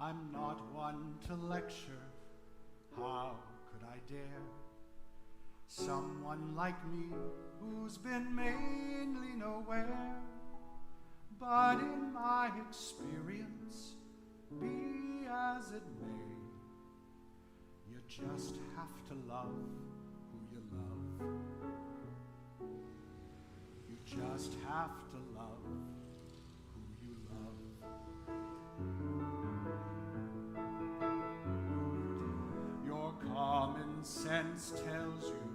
I'm not one to lecture, how could I dare? Someone like me who's been mainly nowhere, but in my experience, be as it may, you just have to love who you love. You just have to love who you love. Your common sense tells you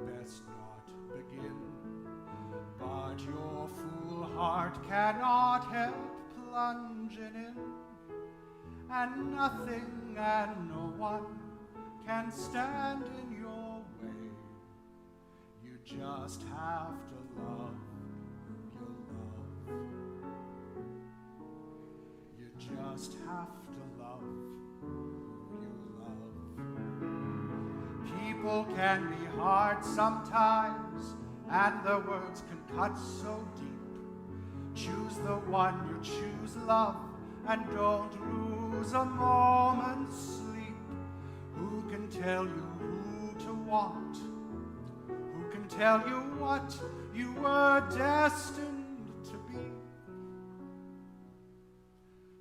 best not begin, but your fool heart cannot help plunging in, and nothing and no one can stand in your way. You just have to love your love. You just have to love who you love. People can be hard sometimes, and their words can cut so deep. Choose the one you choose, love, and don't lose a moment's sleep. Who can tell you who to want? Who can tell you what you were destined to be?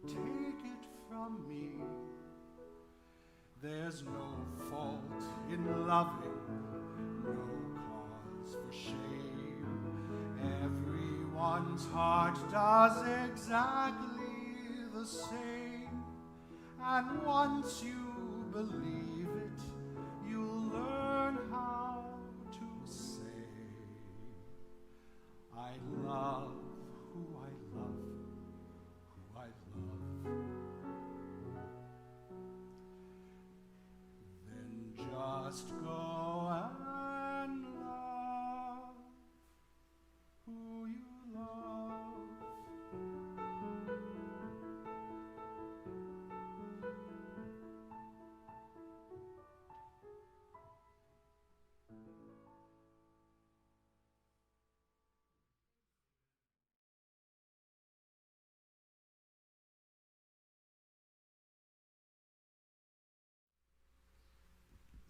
Take it from me, there's no fault in loving, no cause for shame. Everyone's heart does exactly the same, and once you believe it, you'll learn how to say, I love who I love, who I love. Then just go and love who you love.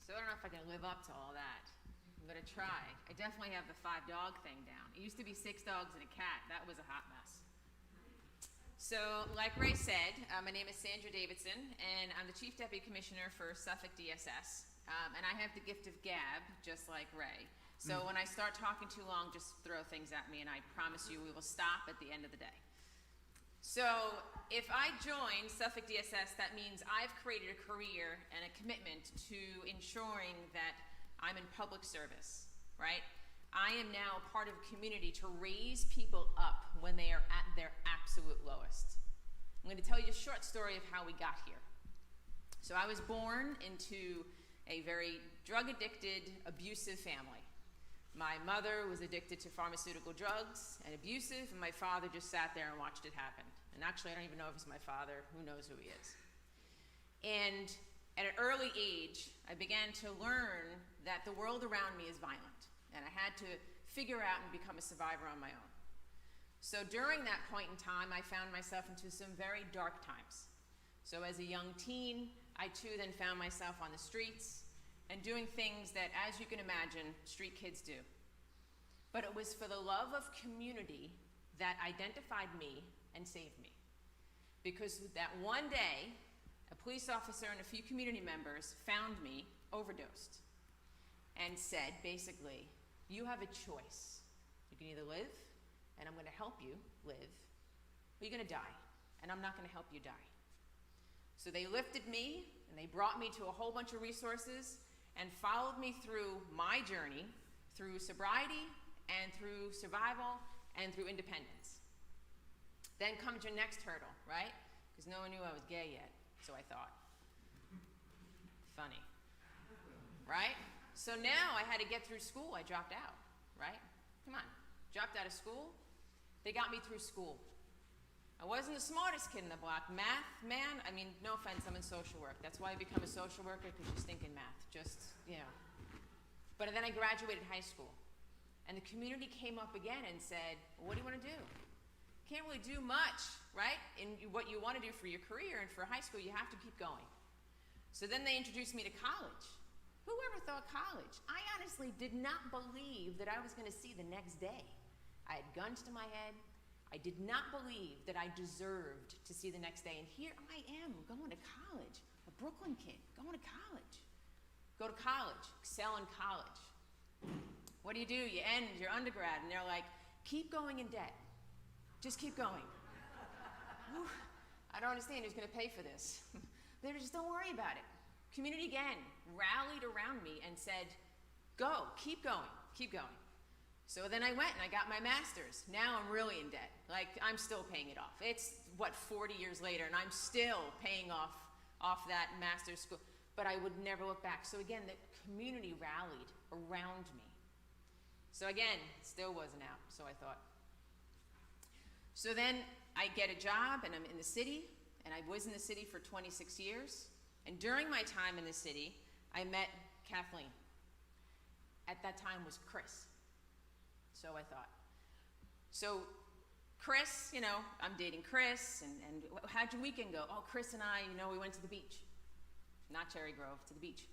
So I don't know if I can live up to all that. I'm gonna try. I definitely have the 5-dog thing down. It used to be 6 dogs and a cat. That was a hot mess. So, like Ray said, my name is Sandra Davidson, and I'm the Chief Deputy Commissioner for Suffolk DSS. And I have the gift of gab, just like Ray. So when I start talking too long, just throw things at me, and I promise you we will stop at the end of the day. So if I join Suffolk DSS, that means I've created a career and a commitment to ensuring that I'm in public service, right? I am now part of a community to raise people up when they are at their absolute lowest. I'm going to tell you a short story of how we got here. So I was born into a very drug-addicted, abusive family. My mother was addicted to pharmaceutical drugs and abusive, and my father just sat there and watched it happen. And actually, I don't even know if he's my father. Who knows who he is? And at an early age, I began to learn that the world around me is violent, and I had to figure out and become a survivor on my own. So during that point in time, I found myself into some very dark times. So as a young teen, I too then found myself on the streets and doing things that, as you can imagine, street kids do. But it was for the love of community that identified me and saved me. Because that one day, a police officer and a few community members found me overdosed and said, basically, you have a choice. You can either live, and I'm going to help you live, or you're going to die, and I'm not going to help you die. So they lifted me, and they brought me to a whole bunch of resources and followed me through my journey, through sobriety, and through survival, and through independence. Then comes your next hurdle, right? Because no one knew I was gay yet, so I thought. Funny, right? So now I had to get through school. I dropped out, right? Come on, dropped out of school. They got me through school. I wasn't the smartest kid in the block. Math, man, I mean, no offense, I'm in social work. That's why I become a social worker, because you stink in math. Just, you know. But then I graduated high school. And the community came up again and said, well, what do you want to do? can't really do much, right? In what you want to do for your career, and for high school, you have to keep going. So then they introduced me to college. Whoever thought college? I honestly did not believe that I was going to see the next day. I had guns to my head. I did not believe that I deserved to see the next day. And here I am going to college, a Brooklyn kid going to college. Go to college, excel in college. What do? You end your undergrad, and they're like, keep going in debt. Just keep going. Whew. I don't understand who's going to pay for this. They just don't worry about it. Community again rallied around me and said, go, keep going, keep going. So then I went and I got my master's. Now I'm really in debt. Like, I'm still paying it off. It's, 40 years later, and I'm still paying off that master's school. But I would never look back. So again, the community rallied around me. So again, still wasn't out, so I thought. So then I get a job, and I'm in the city, and I was in the city for 26 years. And during my time in the city, I met Kathleen. At that time was Chris. So I thought. So Chris, I'm dating Chris, and how'd your weekend go? Oh, Chris and I, we went to the beach. Not Cherry Grove, to the beach.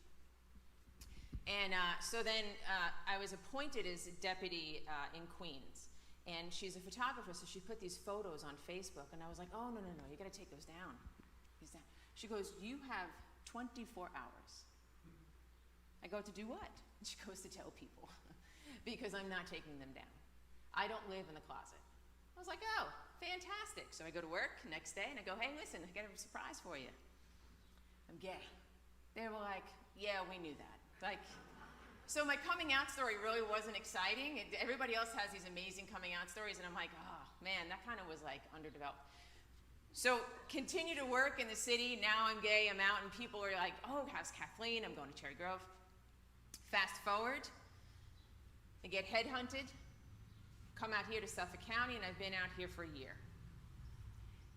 And so then I was appointed as a deputy in Queens. And she's a photographer, so she put these photos on Facebook, and I was like, oh, no, you gotta take those down. She goes, you have 24 hours. I go, to do what? She goes, to tell people, because I'm not taking them down. I don't live in the closet. I was like, oh, fantastic. So I go to work next day, and I go, hey, listen, I got a surprise for you. I'm gay. They were like, yeah, we knew that. So my coming out story really wasn't exciting. Everybody else has these amazing coming out stories, and I'm like, oh, man, that kind of was like underdeveloped. So continue to work in the city. Now I'm gay, I'm out, and people are like, oh, how's Kathleen? I'm going to Cherry Grove. Fast forward, I get headhunted, come out here to Suffolk County, and I've been out here for a year.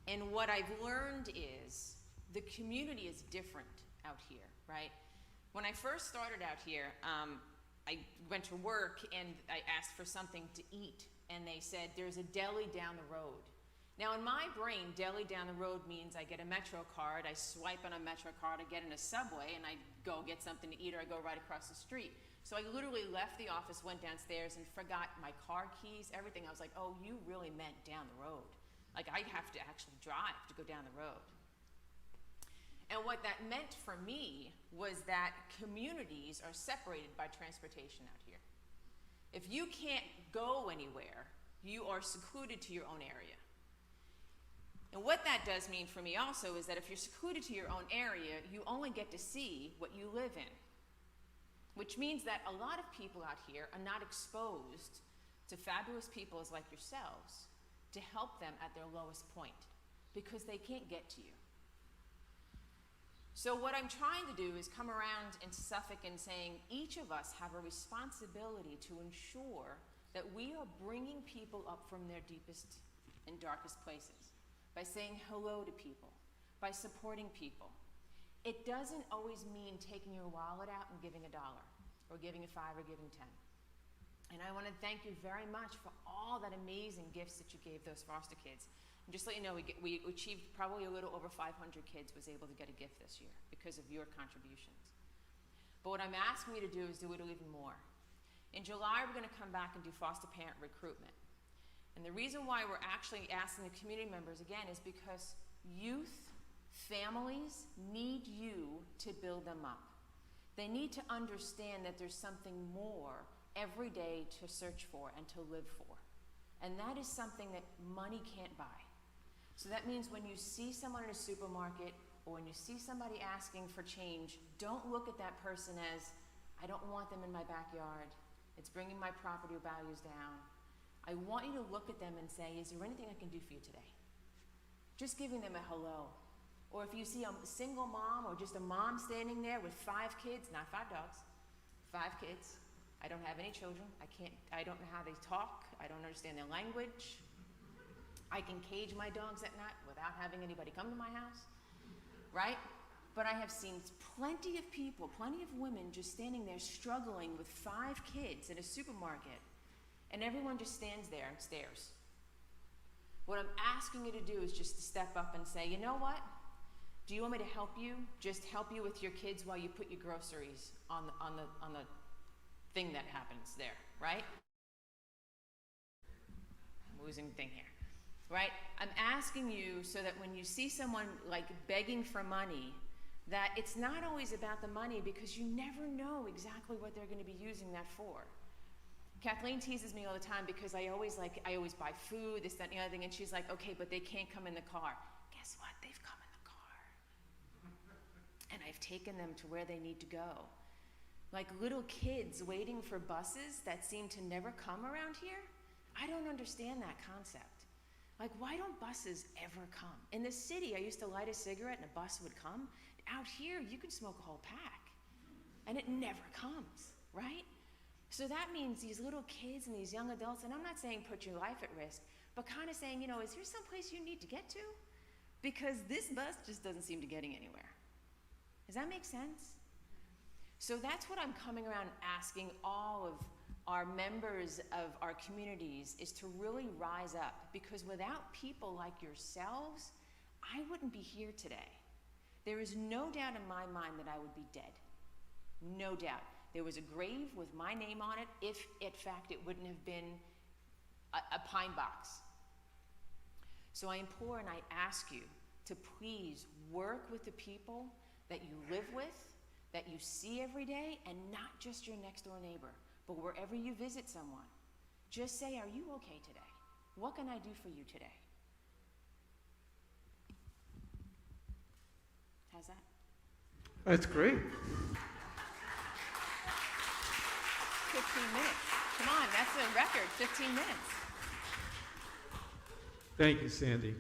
And what I've learned is the community is different out here, right? When I first started out here, I went to work and I asked for something to eat, and they said, there's a deli down the road. Now in my brain, deli down the road means I get a Metro card, I swipe on a Metro card, I get in a Subway, and I go get something to eat, or I go right across the street. So I literally left the office, went downstairs, and forgot my car keys, everything. I was like, oh, you really meant down the road. Like, I have to actually drive to go down the road. And what that meant for me was that communities are separated by transportation out here. If you can't go anywhere, you are secluded to your own area. And what that does mean for me also is that if you're secluded to your own area, you only get to see what you live in. Which means that a lot of people out here are not exposed to fabulous people like yourselves to help them at their lowest point, because they can't get to you. So what I'm trying to do is come around into Suffolk and saying each of us have a responsibility to ensure that we are bringing people up from their deepest and darkest places by saying hello to people, by supporting people. It doesn't always mean taking your wallet out and giving $1 or giving $5 or giving 10. And I want to thank you very much for all that amazing gifts that you gave those foster kids. And just to let you know, we achieved probably a little over 500 kids was able to get a gift this year because of your contributions. But what I'm asking you to do is do it even more. In July, we're going to come back and do foster parent recruitment. And the reason why we're actually asking the community members again is because youth, families need you to build them up. They need to understand that there's something more every day to search for and to live for. And that is something that money can't buy. So that means when you see someone in a supermarket or when you see somebody asking for change, don't look at that person as, I don't want them in my backyard. It's bringing my property values down. I want you to look at them and say, is there anything I can do for you today? Just giving them a hello. Or if you see a single mom or just a mom standing there with 5 kids, not 5 dogs, 5 kids. I don't have any children. I don't know how they talk. I don't understand their language. I can cage my dogs at night without having anybody come to my house, right? But I have seen plenty of people, plenty of women just standing there struggling with 5 kids in a supermarket, and everyone just stands there and stares. What I'm asking you to do is just to step up and say, you know what? Do you want me to help you? Just help you with your kids while you put your groceries on the thing that happens there, right? I'm losing thing here, right? I'm asking you so that when you see someone like begging for money, that it's not always about the money, because you never know exactly what they're going to be using that for. Kathleen teases me all the time because I always buy food, this, that, and the other thing, and she's like, okay, but they can't come in the car. Guess what? They've come in the car. And I've taken them to where they need to go. Like little kids waiting for buses that seem to never come around here. I don't understand that concept. Like, why don't buses ever come? In the city, I used to light a cigarette and a bus would come. Out here, you can smoke a whole pack, and it never comes, right? So that means these little kids and these young adults, and I'm not saying put your life at risk, but kind of saying, you know, is there some place you need to get to? Because this bus just doesn't seem to getting anywhere. Does that make sense? So that's what I'm coming around asking all of our members of our communities, is to really rise up, because without people like yourselves, I wouldn't be here today. There is no doubt in my mind that I would be dead. No doubt. There was a grave with my name on it if, in fact, it wouldn't have been a pine box. So I implore and I ask you to please work with the people that you live with, that you see every day, and not just your next door neighbor, but wherever you visit someone. Just say, are you okay today? What can I do for you today? How's that? That's great. 15 minutes. Come on, that's a record, 15 minutes. Thank you, Sandy.